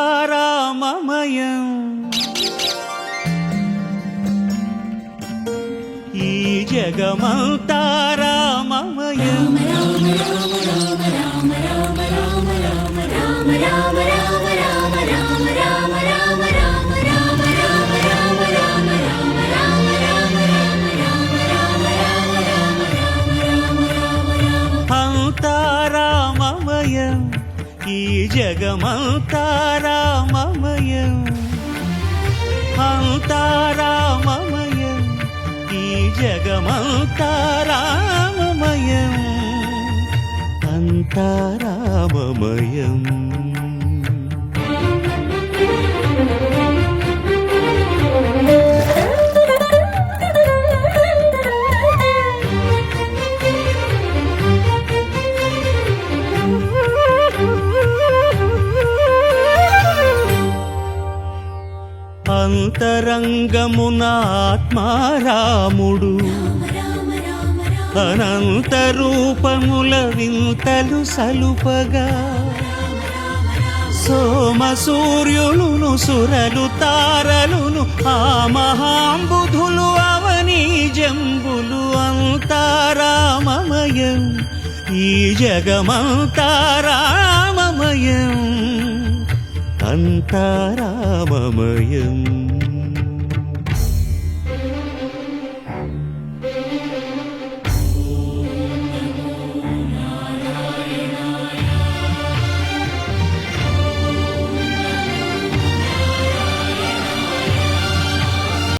అంతారామమయం ఈ జగమంతా రామమయం. అంతారామమయం ఈ జగమంతా రామమయం. అంతారామమయం ఈ జగమంతా రామమయం. అంతారామమయం. అంతరంగమున ఆత్మారాముడు అనంత రూపముల వింతలు సలుపగా సోమ సూర్యులును సురలు తారలును ఆ మహాంబుధులు అవనీ జంబులు. అంతారామమయం ఈ జగమంతా రామమయం. అంతారామమయం.